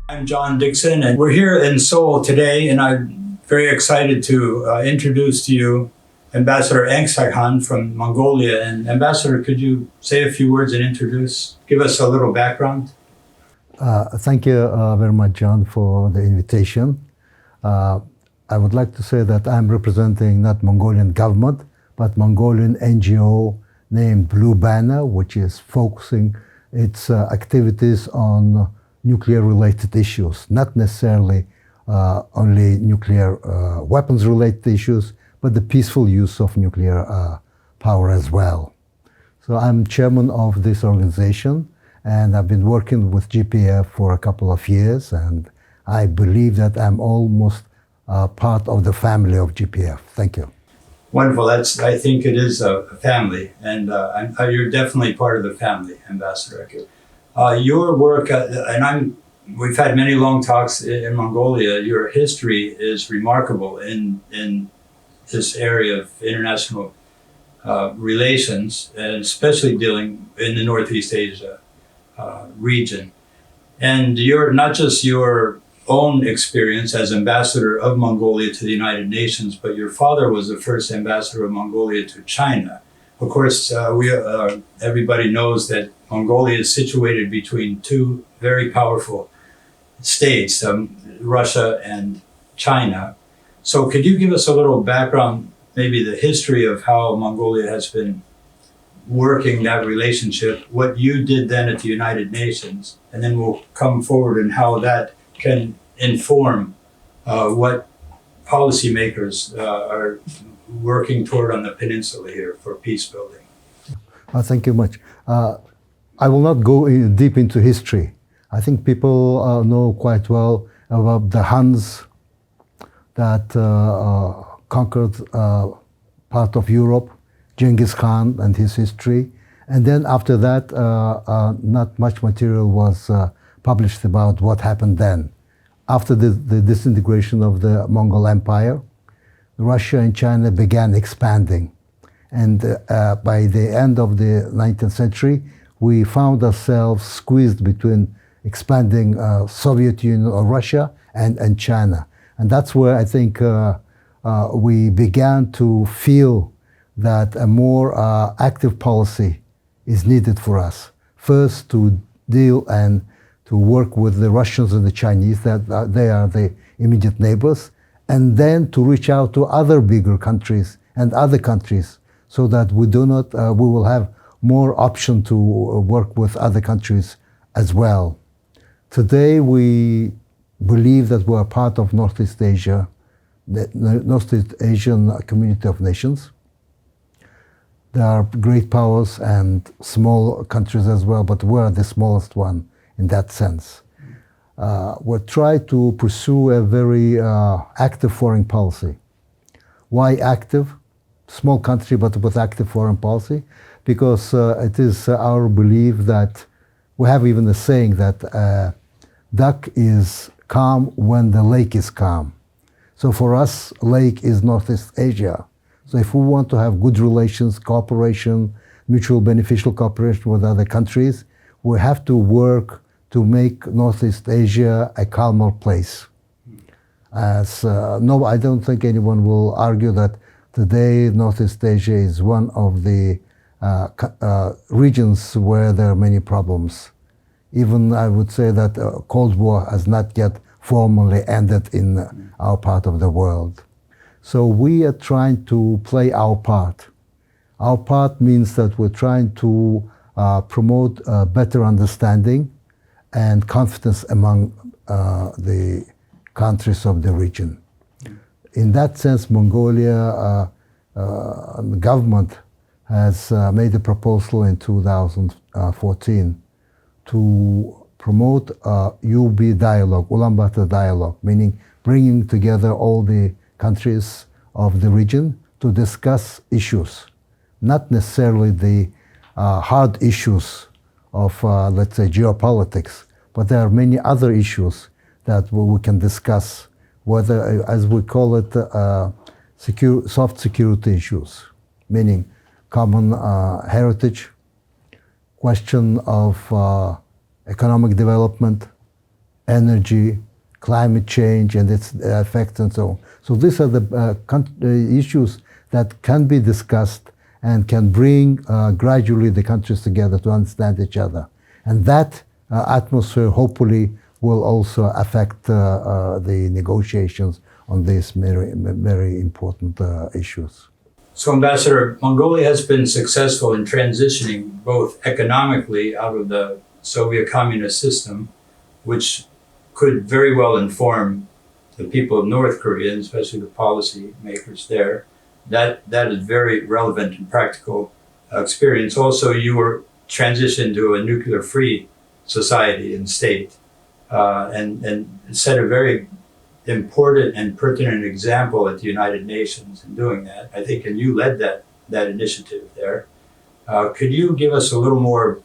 I'm John Dixon, and we're here in Seoul today, and I'm very excited to introduce to you Ambassador Enksaikan from Mongolia. And Ambassador, could you say a few words and give us a little background? Thank you very much, John, for the invitation. I would like to say that I'm representing not Mongolian government, but Mongolian NGO named Blue Banner, which is focusing its activities on nuclear-related issues, not necessarily only nuclear weapons-related issues, but the peaceful use of nuclear power as well. So I'm chairman of this organization, and I've been working with GPF for a couple of years, and I believe that I'm almost part of the family of GPF. Thank you. Wonderful. I think it is a family, and you're definitely part of the family, Ambassador. Your work, we've had many long talks in Mongolia. Your history is remarkable in this area of international relations, and especially dealing in the Northeast Asia region. And you're not just your own experience as ambassador of Mongolia to the United Nations, but your father was the first ambassador of Mongolia to China. Of course, everybody knows that Mongolia is situated between two very powerful states, Russia and China. So could you give us a little background, maybe the history of how Mongolia has been working that relationship, what you did then at the United Nations, and then we'll come forward and how that can inform what policymakers are working toward on the peninsula here for peace building. Thank you much. I will not go deep into history. I think people know quite well about the Huns that conquered part of Europe, Genghis Khan and his history. And then after that, not much material was published about what happened then. After the disintegration of the Mongol Empire, Russia and China began expanding. And by the end of the 19th century, we found ourselves squeezed between expanding Soviet Union or Russia and China. And that's where I think we began to feel that a more active policy is needed for us. First, to deal and to work with the Russians and the Chinese, that they are the immediate neighbors, and then to reach out to other bigger countries and other countries so that we will have more option to work with other countries as well. Today, we believe that we are part of Northeast Asia, the Northeast Asian community of nations. There are great powers and small countries as well, but we're the smallest one in that sense. We try to pursue a very active foreign policy. Why active? Small country, but with active foreign policy, because it is our belief that we have even the saying that duck is calm when the lake is calm. So for us, lake is Northeast Asia. So if we want to have good relations, cooperation, mutual beneficial cooperation with other countries, we have to work to make Northeast Asia a calmer place. No, I don't think anyone will argue that today Northeast Asia is one of the regions where there are many problems. Even I would say that Cold War has not yet formally ended in our part of the world. So we are trying to play our part. Our part means that we're trying to promote better understanding and confidence among the countries of the region. In that sense, Mongolia government has made a proposal in 2014 to promote UB dialogue, Ulaanbaatar dialogue, meaning bringing together all the countries of the region to discuss issues, not necessarily the hard issues of, let's say, geopolitics, but there are many other issues that we can discuss, whether, as we call it, soft security issues, meaning common heritage, question of economic development, energy, climate change and its effects and so on. So these are the issues that can be discussed and can bring gradually the countries together to understand each other. And that atmosphere hopefully will also affect the negotiations on these very important issues. So, Ambassador, Mongolia has been successful in transitioning both economically out of the Soviet communist system, which could very well inform the people of North Korea, and especially the policy makers there. That is very relevant and practical experience. Also, you were transitioned to a nuclear-free society and state, and set a very important and pertinent example at the United Nations in doing that. I think, and you led that initiative there. Could you give us a little more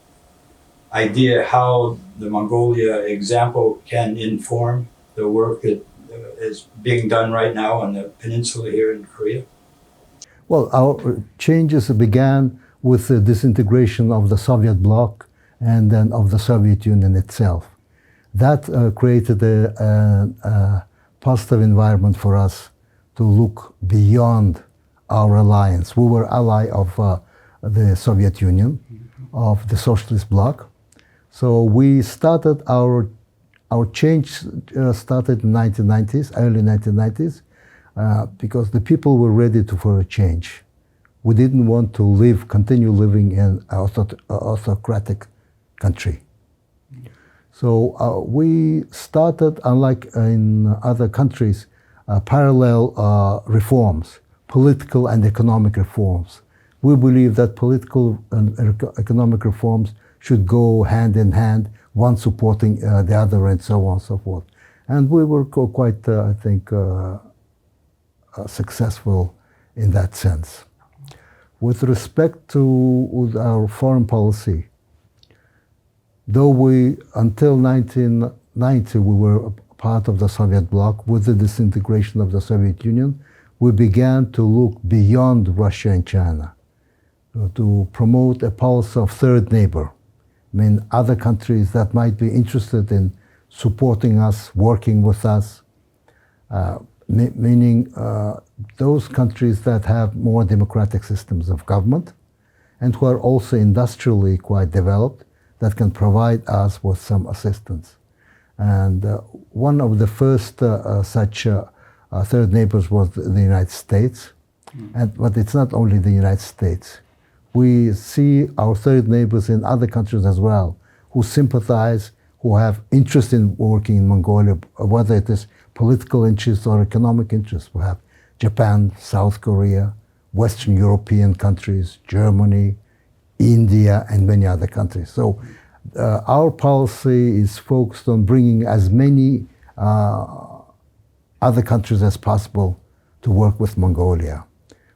idea how the Mongolia example can inform the work that is being done right now on the peninsula here in Korea? Well, our changes began with the disintegration of the Soviet bloc and then of the Soviet Union itself. That created a positive environment for us to look beyond our alliance. We were ally of the Soviet Union, of the socialist bloc. So we started our change started in 1990s, early 1990s, because the people were ready for a change. We didn't want to continue living in an autocratic country. So we started, unlike in other countries, parallel reforms, political and economic reforms. We believe that political and economic reforms should go hand in hand, one supporting the other and so on and so forth. And we were quite, I think, successful in that sense. With respect to our foreign policy, though until 1990, we were part of the Soviet bloc, with the disintegration of the Soviet Union, we began to look beyond Russia and China to promote a policy of third neighbor. I mean, other countries that might be interested in supporting us, working with us, meaning those countries that have more democratic systems of government and who are also industrially quite developed, that can provide us with some assistance. And one of the first such third neighbors was the United States. But it's not only the United States. We see our third neighbors in other countries as well, who sympathize, who have interest in working in Mongolia, whether it is political interest or economic interest. We have Japan, South Korea, Western European countries, Germany, India, and many other countries. So our policy is focused on bringing as many other countries as possible to work with Mongolia.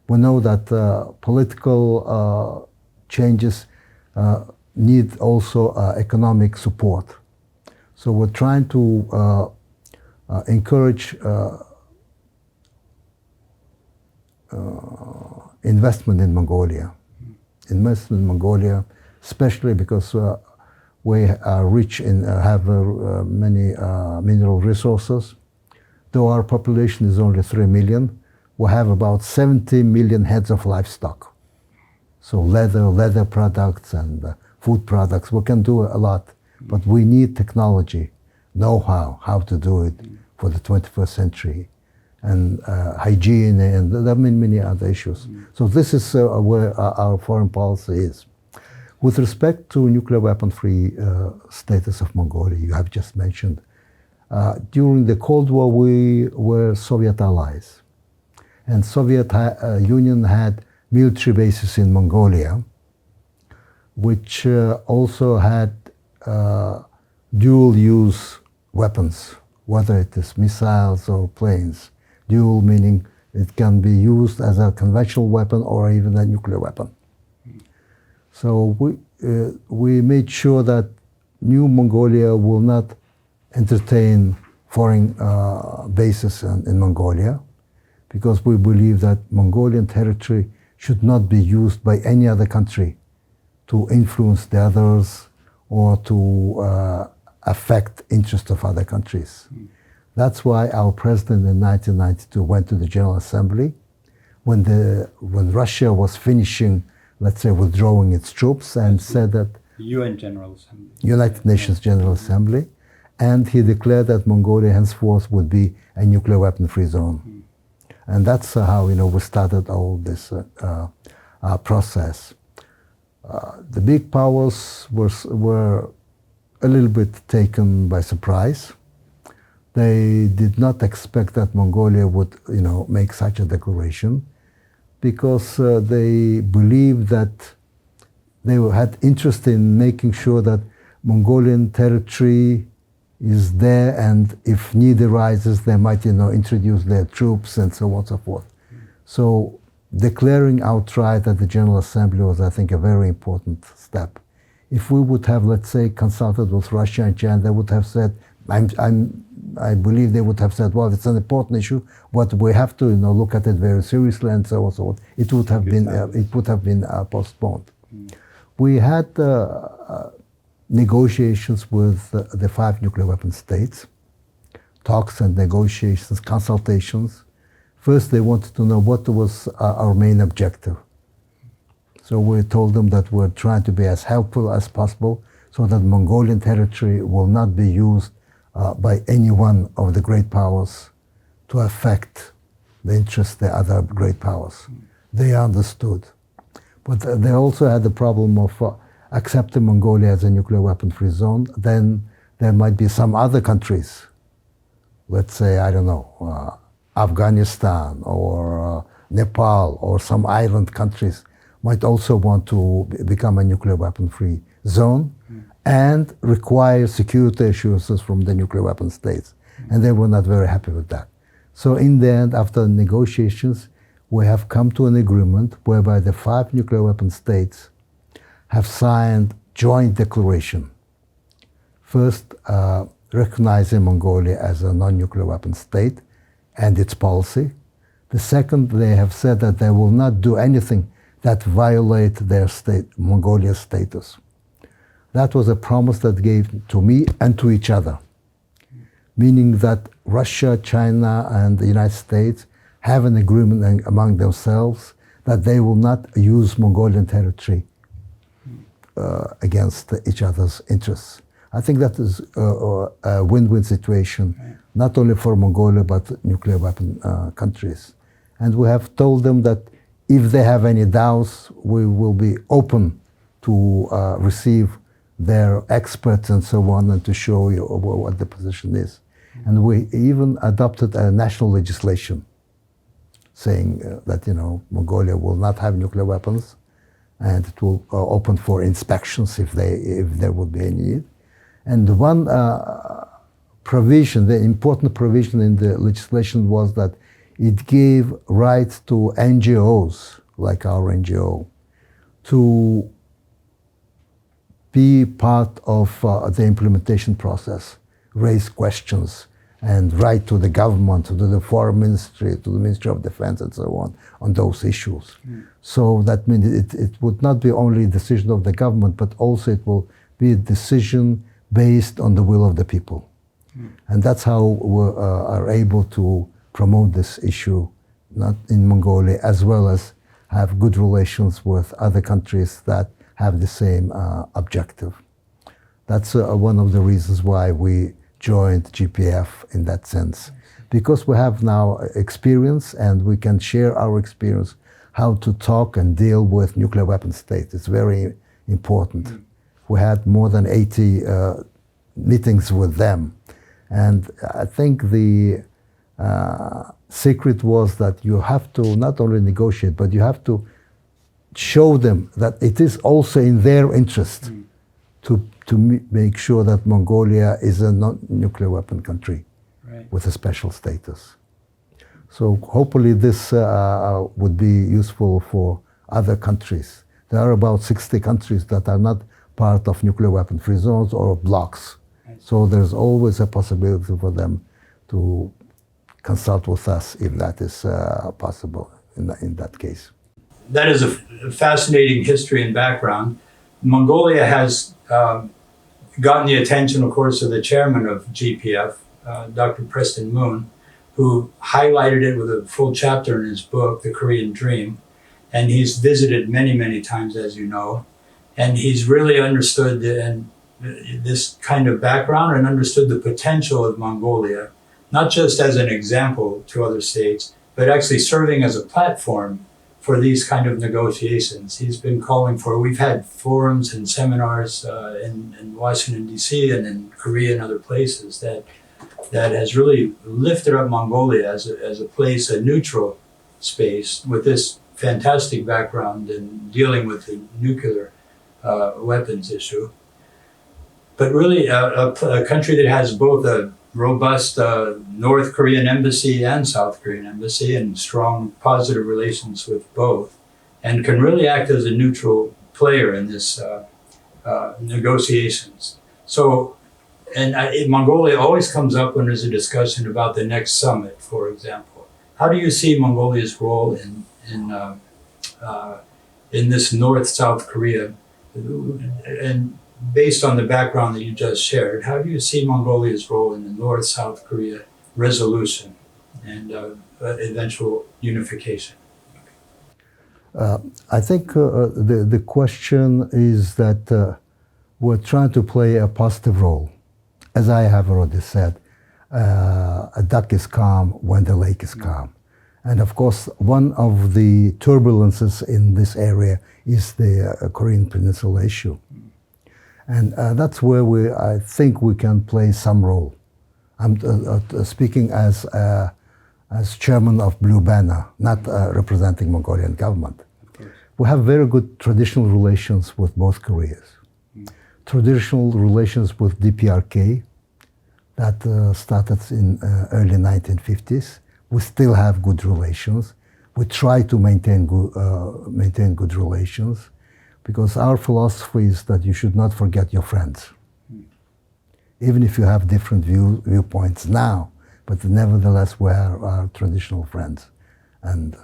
We know that political changes need also economic support. So we're trying to encourage investment in Mongolia. Investment in Mongolia, especially because we are rich in have many mineral resources. Though our population is only 3 million, we have about 70 million heads of livestock. So leather products and food products, we can do a lot, but we need technology, know-how, how to do it for the 21st century, and hygiene, and there are many other issues. So this is where our foreign policy is. With respect to nuclear weapon-free status of Mongolia, you have just mentioned, during the Cold War, we were Soviet allies. And Soviet Union had military bases in Mongolia, which also had dual-use weapons, whether it is missiles or planes. Dual meaning it can be used as a conventional weapon or even a nuclear weapon. So we made sure that New Mongolia will not entertain foreign bases in Mongolia, because we believe that Mongolian territory should not be used by any other country to influence the others or to affect interests of other countries. That's why our president in 1992 went to the General Assembly when Russia was finishing, let's say, withdrawing its troops, and said that UN General Assembly. United Nations General Assembly, and he declared that Mongolia henceforth would be a nuclear weapon-free zone. And that's how we started all this process. The big powers were a little bit taken by surprise. They did not expect that Mongolia would make such a declaration, because they believed that they had interest in making sure that Mongolian territory is there, and if need arises, they might introduce their troops and so on and so forth. So declaring outright at the General Assembly was, I think, a very important step. If we would have, let's say, consulted with Russia and China, they would have said, I believe they would have said, well, it's an important issue, but we have to look at it very seriously, and so on and so on. It would have been postponed. We had negotiations with the 5 nuclear weapon states, talks and negotiations, consultations. First, they wanted to know what was our main objective. So we told them that we're trying to be as helpful as possible so that Mongolian territory will not be used by any one of the great powers to affect the interests of the other great powers. They understood. But they also had the problem of accepting Mongolia as a nuclear weapon-free zone. Then there might be some other countries, let's say, I don't know, Afghanistan or Nepal or some island countries might also want to become a nuclear weapon-free zone and require security assurances from the nuclear weapon states. And they were not very happy with that. So in the end, after negotiations, we have come to an agreement whereby the 5 nuclear weapon states have signed joint declaration. First, recognizing Mongolia as a non-nuclear weapon state and its policy. The second, they have said that they will not do anything that violate their state, Mongolia's status. That was a promise that gave to me and to each other, meaning that Russia, China, and the United States have an agreement among themselves that they will not use Mongolian territory against each other's interests. I think that is a win-win situation, not only for Mongolia, but nuclear weapon countries. And we have told them that if they have any doubts, we will be open to receive their experts and so on, and to show you what the position is. And we even adopted a national legislation saying that Mongolia will not have nuclear weapons, and it will open for inspections if there would be any need. And one provision, the important provision in the legislation, was that it gave rights to NGOs, like our NGO, to be part of the implementation process, raise questions, and write to the government, to the Foreign Ministry, to the Ministry of Defense, and so on those issues. So that means it would not be only a decision of the government, but also it will be a decision based on the will of the people. And that's how we are able to promote this issue, not in Mongolia, as well as have good relations with other countries that have the same objective. That's one of the reasons why we joined GPF in that sense, because we have now experience and we can share our experience how to talk and deal with nuclear weapon states. It's very important. We had more than 80 meetings with them. And I think the secret was that you have to not only negotiate, but you have to show them that it is also in their interest to make sure that Mongolia is a non-nuclear weapon country with a special status. So hopefully this would be useful for other countries. There are about 60 countries that are not part of nuclear weapon-free zones or blocks. So there's always a possibility for them to consult with us if that is possible in that case. That is a fascinating history and background. Mongolia has gotten the attention, of course, of the chairman of GPF, Dr. Preston Moon, who highlighted it with a full chapter in his book, The Korean Dream. And he's visited many, many times, as you know. And he's really understood this kind of background and understood the potential of Mongolia, not just as an example to other states, but actually serving as a platform for these kind of negotiations. He's been calling for, we've had forums and seminars in Washington, D.C. and in Korea and other places that has really lifted up Mongolia as a place, a neutral space with this fantastic background in dealing with the nuclear weapons issue. But really a country that has both a robust North Korean embassy and South Korean embassy and strong positive relations with both, and can really act as a neutral player in this negotiations. So, Mongolia always comes up when there's a discussion about the next summit, for example. How do you see Mongolia's role in this North-South Korea? And based on the background that you just shared, how do you see Mongolia's role in the North-South Korea resolution and eventual unification? I think the question is that we're trying to play a positive role. As I have already said, a duck is calm when the lake is calm. And of course, one of the turbulences in this area is the Korean Peninsula issue. And that's where I think we can play some role. I'm speaking as chairman of Blue Banner, not representing Mongolian government. We have very good traditional relations with both Koreas. Traditional relations with DPRK that started in early 1950s. We still have good relations. We try to maintain good relations, because our philosophy is that you should not forget your friends. Even if you have different viewpoints now, but nevertheless we are our traditional friends. And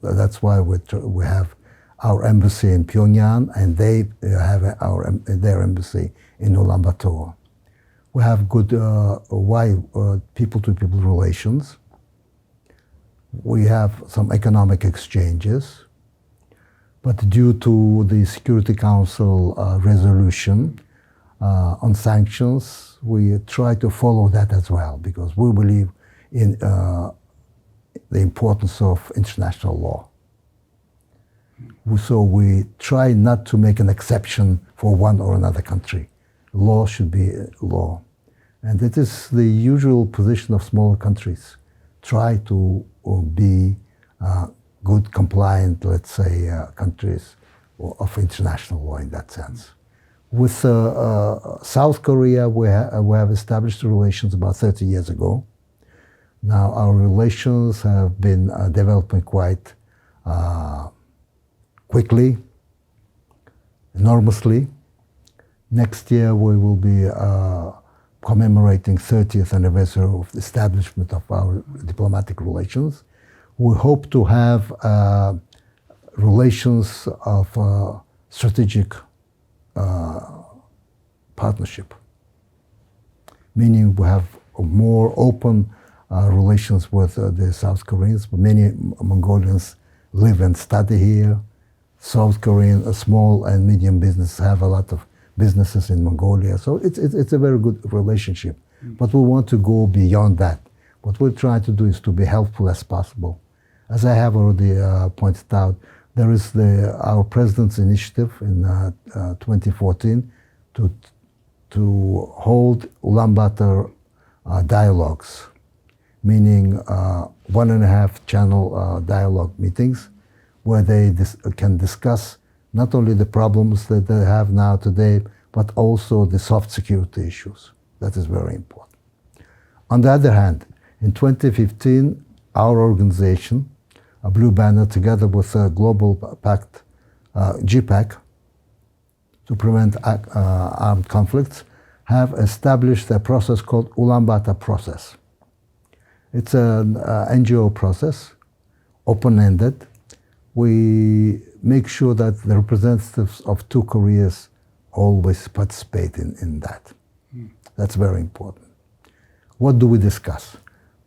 that's why we have our embassy in Pyongyang, and they have their embassy in Ulaanbaatar. We have good people-to-people relations. We have some economic exchanges. But due to the Security Council resolution on sanctions, we try to follow that as well, because we believe in the importance of international law. So we try not to make an exception for one or another country. Law should be law. And it is the usual position of smaller countries. Try to be good, compliant, let's say, countries of international law in that sense. With South Korea, we have established relations about 30 years ago. Now our relations have been developing quite quickly, enormously. Next year we will be commemorating 30th anniversary of the establishment of our diplomatic relations. We hope to have relations of strategic partnership, meaning we have more open relations with the South Koreans. Many Mongolians live and study here. South Korean small and medium businesses have a lot of businesses in Mongolia. So it's a very good relationship. But we want to go beyond that. What we're trying to do is to be helpful as possible. As I have already pointed out, there is our president's initiative in 2014 to hold Ulaanbaatar dialogues, meaning 1.5 channel dialogue meetings, where they can discuss not only the problems that they have now today, but also the soft security issues. That is very important. On the other hand, in 2015, our organization, Blue Banner, together with a global pact, GPAC, to prevent armed conflicts, have established a process called Ulaanbaatar process. It's an NGO process, open-ended. We make sure that the representatives of two Koreas always participate in that. That's very important. What do we discuss?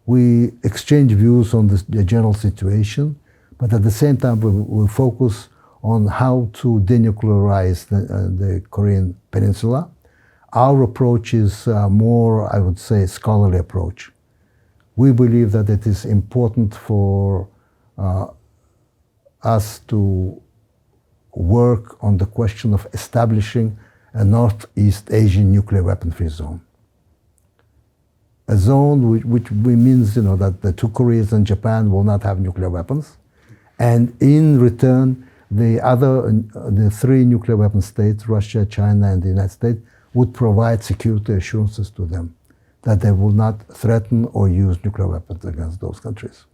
We exchange views on the general situation, but at the same time we focus on how to denuclearize the Korean Peninsula. Our approach is more, I would say, scholarly approach. We believe that it is important for us to work on the question of establishing a Northeast Asian nuclear weapon-free zone. A zone which means, that the two Koreas and Japan will not have nuclear weapons, and in return, the three nuclear weapon states, Russia, China, and the United States, would provide security assurances to them that they will not threaten or use nuclear weapons against those countries.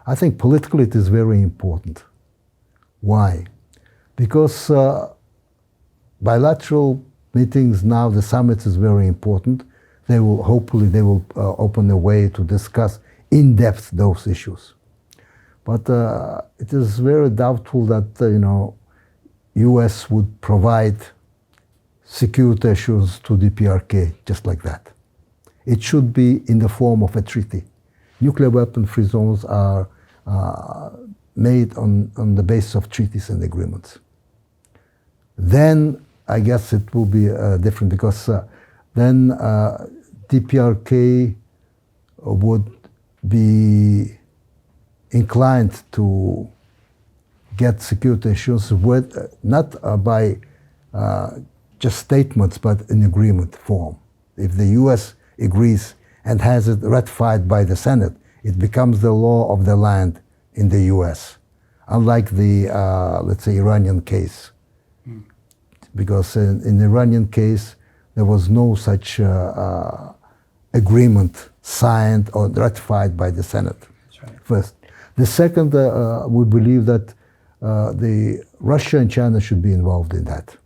I think politically it is very important. Why? Because bilateral meetings now, the summits is very important. They will open a way to discuss in depth those issues. But it is very doubtful that U.S. would provide security assurance to the PRK just like that. It should be in the form of a treaty. Nuclear weapon-free zones are made on the basis of treaties and agreements. Then I guess it will be different, because then DPRK would be inclined to get security assurance not by just statements, but in agreement form. If the U.S. agrees and has it ratified by the Senate, it becomes the law of the land in the U.S. Unlike the, let's say, Iranian case. Because in the Iranian case, there was no such agreement signed or ratified by the Senate. That's right. First. The second, we believe that Russia and China should be involved in that,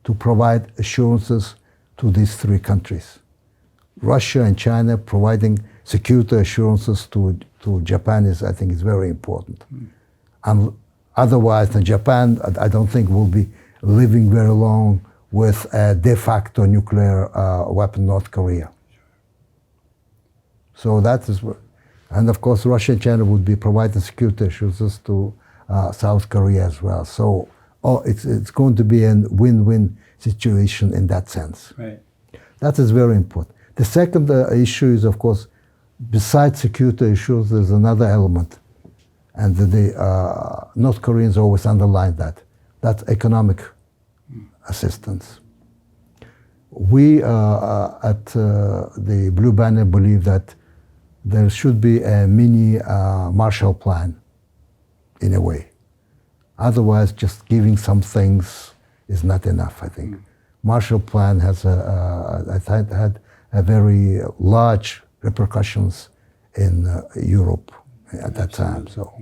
to provide assurances to these three countries. Russia and China providing security assurances to Japan I think is very important. And otherwise, Japan, I don't think, will be living very long with a de facto nuclear weapon North Korea. So that is what, and of course Russia and China would be providing security assurances to South Korea as well. So it's going to be a win-win situation in that sense. Right. That is very important. The second issue is, of course, besides security issues, there's another element, and the North Koreans always underline that. That's economic assistance. We at the Blue Banner believe that there should be a mini Marshall Plan, in a way. Otherwise, just giving some things is not enough, I think. Marshall Plan has had a very large repercussions in Europe at that time. So,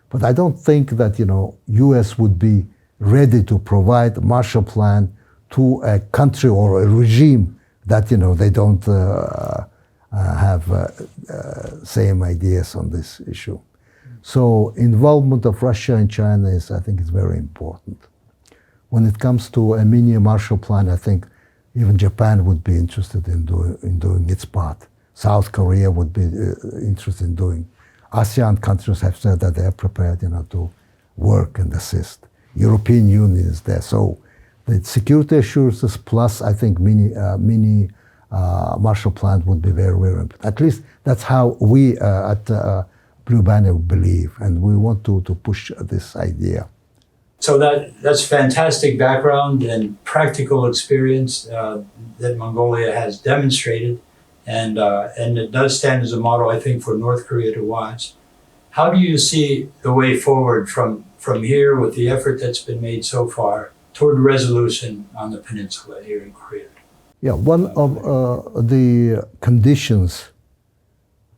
but I don't think that U.S. would be ready to provide a Marshall Plan to a country or a regime that they don't have same ideas on this issue. So involvement of Russia and China I think is very important. When it comes to a mini Marshall Plan, I think even Japan would be interested in doing its part. South Korea would be interested in doing. ASEAN countries have said that they are prepared, to work and assist. European Union is there. So the security assurances plus, I think, mini Marshall Plan would be very, very important. At least that's how we at Blue Banner believe, and we want to push this idea. So that's fantastic background and practical experience that Mongolia has demonstrated, and it does stand as a model, I think, for North Korea to watch. How do you see the way forward from here with the effort that's been made so far toward resolution on the peninsula here in Korea? Yeah, one of the conditions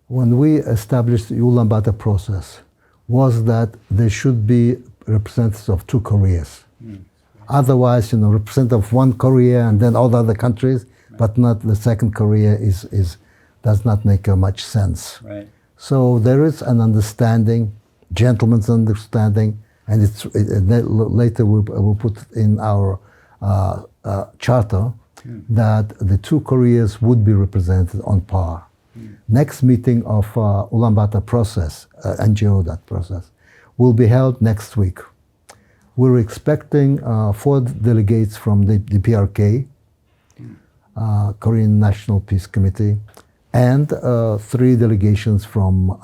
when we established the Ulaanbaatar process was that there should be representatives of two Koreas. Otherwise, representative of one Korea and then all the other countries, but not the second Korea does not make much sense. Right. So there is an understanding, gentleman's understanding, and later we'll put in our charter that the two Koreas would be represented on par. Next meeting of Ulaanbaatar process, NGO that process, will be held next week. We're expecting 4 delegates from the PRK, Korean National Peace Committee, and 3 delegations from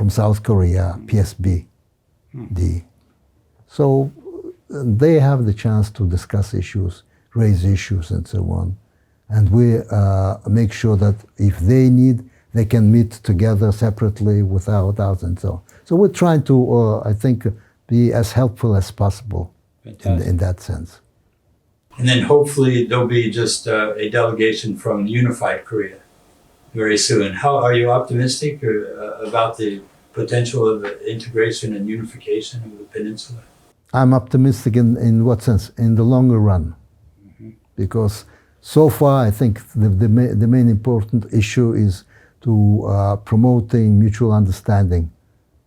South Korea, PSB. So they have the chance to discuss issues, raise issues, and so on. And we make sure that if they need, they can meet together separately without us and so on. So we're trying to, I think, be as helpful as possible in that sense. And then hopefully there'll be just a delegation from unified Korea very soon. How are you optimistic about the potential of integration and unification of the peninsula? I'm optimistic in what sense? In the longer run. Because so far, I think the main important issue is to promoting mutual understanding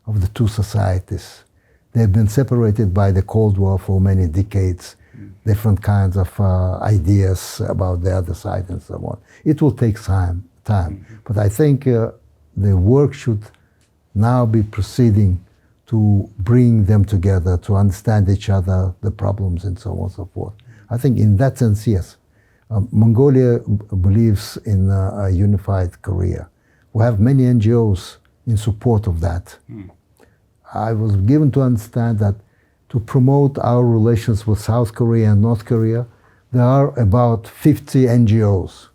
of the two societies. They've been separated by the Cold War for many decades, different kinds of ideas about the other side and so on. It will take time. But I think the work should now be proceeding to bring them together, to understand each other, the problems and so on and so forth. I think in that sense, yes. Mongolia believes in a unified Korea. We have many NGOs in support of that. I was given to understand that to promote our relations with South Korea and North Korea, there are about 50 NGOs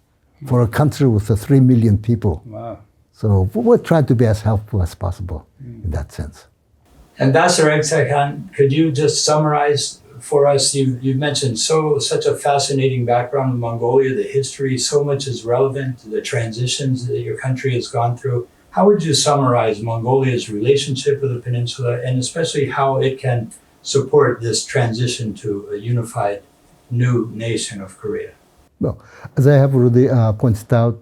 for a country with 3 million people. Wow. So we're trying to be as helpful as possible in that sense. Ambassador Enksaikan, could you just summarize for us? You mentioned such a fascinating background in Mongolia, the history, so much is relevant to the transitions that your country has gone through. How would you summarize Mongolia's relationship with the peninsula, and especially how it can support this transition to a unified new nation of Korea? Well, as I have already pointed out,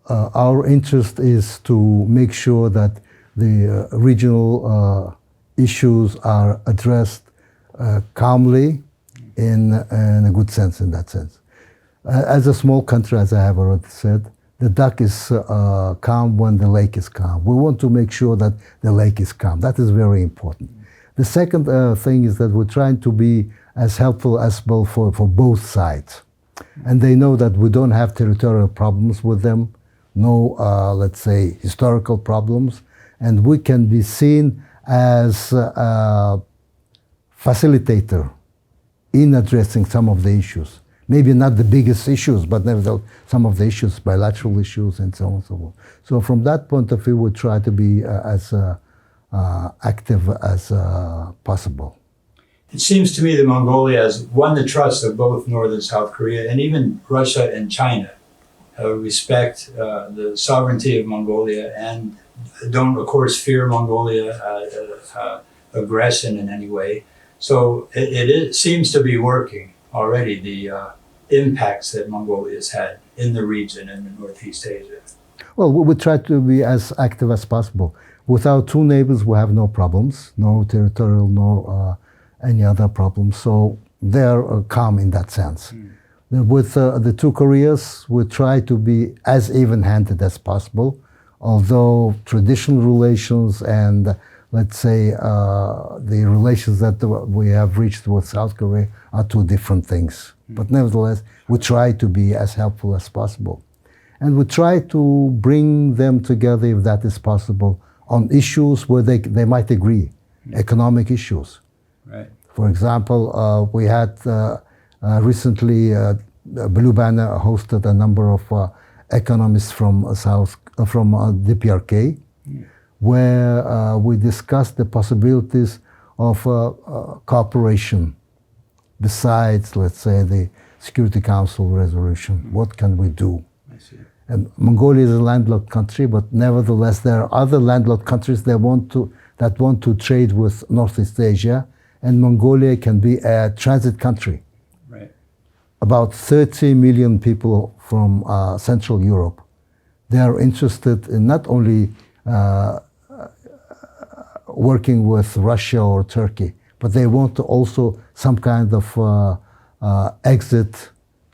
our interest is to make sure that the regional issues are addressed calmly in a good sense, in that sense. As a small country, as I have already said, the duck is calm when the lake is calm. We want to make sure that the lake is calm. That is very important. The second thing is that we're trying to be as helpful as possible for both sides. And they know that we don't have territorial problems with them, no, let's say, historical problems, and we can be seen as a facilitator in addressing some of the issues. Maybe not the biggest issues, but nevertheless, some of the issues, bilateral issues, and so on and so forth. So from that point of view, we try to be as active as possible. It seems to me that Mongolia has won the trust of both North and South Korea, and even Russia and China respect the sovereignty of Mongolia and don't, of course, fear Mongolia aggression in any way. So it seems to be working already, the impacts that Mongolia has had in the region and in Northeast Asia. Well, we try to be as active as possible. With our two neighbors, we have no problems, no territorial, nor any other problems. So they're calm in that sense. With the two Koreas, we try to be as even-handed as possible, although traditional relations and, let's say, the relations that we have reached with South Korea are two different things. But nevertheless, we try to be as helpful as possible. And we try to bring them together, if that is possible, on issues where they might agree, economic issues. Right. For example, we had recently, Blue Banner hosted a number of economists from the PRK, where we discussed the possibilities of cooperation besides, let's say, the Security Council resolution. What can we do? I see. And Mongolia is a landlocked country, but nevertheless, there are other landlocked countries that want to trade with Northeast Asia, and Mongolia can be a transit country. Right. About 30 million people from Central Europe. They are interested in not only working with Russia or Turkey, but they want to also some kind of exit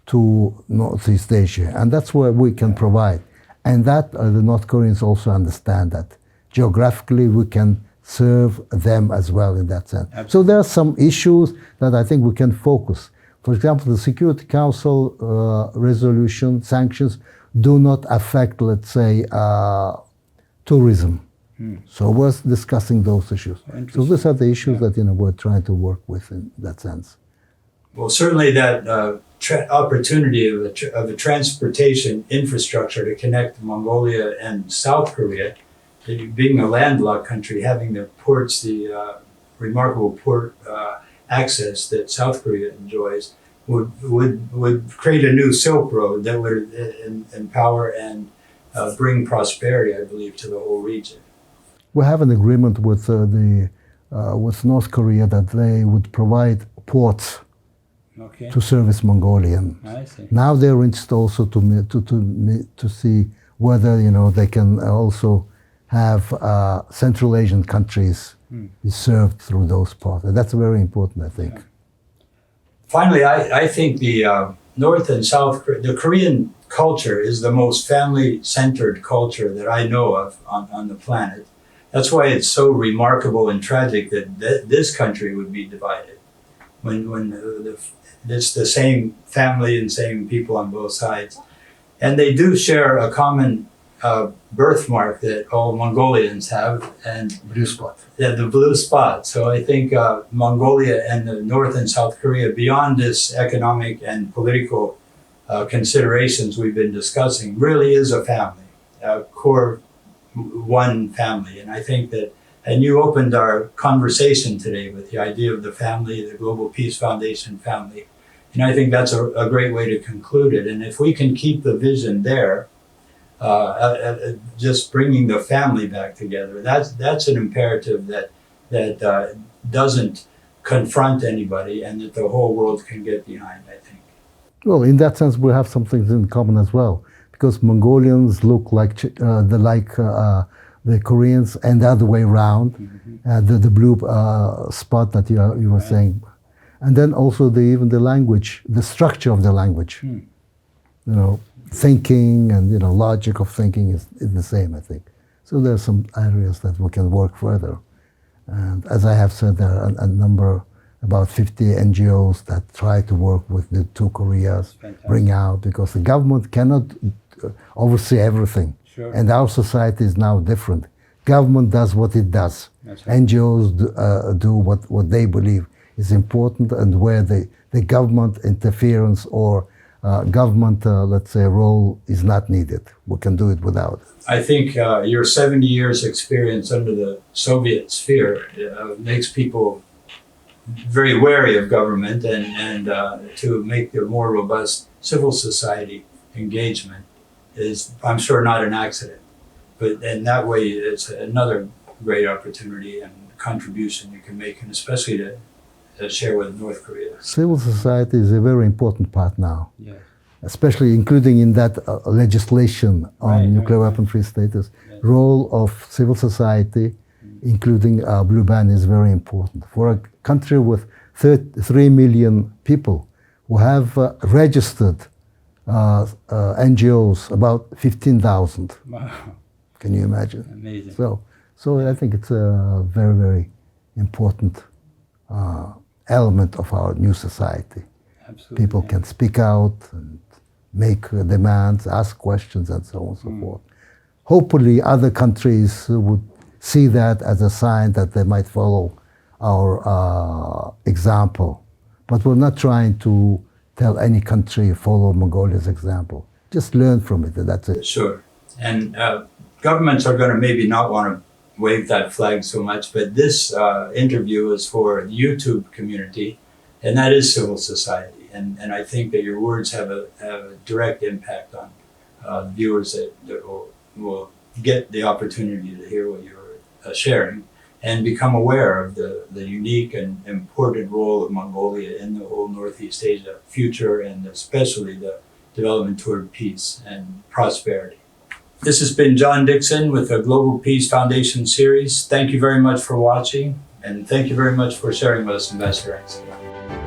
to Northeast Asia. And that's where we can provide. And that the North Koreans also understand that. Geographically, we can serve them as well in that sense. Absolutely. So there are some issues that I think we can focus. For example, the Security Council resolution sanctions do not affect, let's say, tourism. So we're discussing those issues. So these are the issues that we're trying to work with in that sense. Well, certainly that opportunity of a transportation infrastructure to connect Mongolia and South Korea, being a landlocked country, having the ports, the remarkable port access that South Korea enjoys, would create a new Silk Road that would empower and bring prosperity, I believe, to the whole region. We have an agreement with with North Korea that they would provide ports to service Mongolian. I see. Now they're interested also to see whether they can also have Central Asian countries be served through those ports. And that's very important, I think. Finally, I think the North and South, the Korean culture is the most family-centered culture that I know of on the planet. That's why it's so remarkable and tragic that this country would be divided. When it's the same family and same people on both sides. And they do share a common birthmark that all Mongolians have, and blue spot. Yeah, the blue spot. So I think Mongolia and the North and South Korea, beyond this economic and political considerations we've been discussing, really is a family, a core one family. And I think that, and you opened our conversation today with the idea of the family, the Global Peace Foundation family. And I think that's a great way to conclude it. And if we can keep the vision there, just bringing the family back together, that's an imperative that doesn't confront anybody and that the whole world can get behind, I think. Well, in that sense, we have some things in common as well, because Mongolians look like the Koreans and the other way around, the blue spot that you were saying. And then also even the language, the structure of the language. Thinking and logic of thinking is the same, I think. So there are some areas that we can work further. And as I have said, there are a number, about 50 NGOs that try to work with the two Koreas, bring out, because the government cannot oversee everything. Sure. And our society is now different. Government does what it does. That's right. NGOs do what they believe is important, and where the government interference or government, let's say, role is not needed. We can do it without. I think your 70 years experience under the Soviet sphere makes people very wary of government, and to make their more robust civil society engagement is, I'm sure, not an accident. But in that way, it's another great opportunity and contribution you can make, and especially to share with North Korea. Civil society is a very important part now. Yeah. Especially including in that legislation on nuclear weapon-free status. Yes. Role of civil society, including Blue Band, is very important. For a country with 3 million people who have registered NGOs, about 15,000. Wow. Can you imagine? Amazing. So I think it's a very, very important element of our new society. Absolutely. People can speak out and make demands, ask questions, and so on and so forth. Hopefully other countries would see that as a sign that they might follow our example. But we're not trying to tell any country follow Mongolia's example. Just learn from it, and that's it. Sure. And governments are going to maybe not want to wave that flag so much, but this interview is for the YouTube community, and that is civil society. And I think that your words have a direct impact on viewers that will get the opportunity to hear what you're sharing and become aware of the unique and important role of Mongolia in the whole Northeast Asia future, and especially the development toward peace and prosperity. This has been John Dixon with the Global Peace Foundation series. Thank you very much for watching, and thank you very much for sharing with us, Ambassador Enksaikan.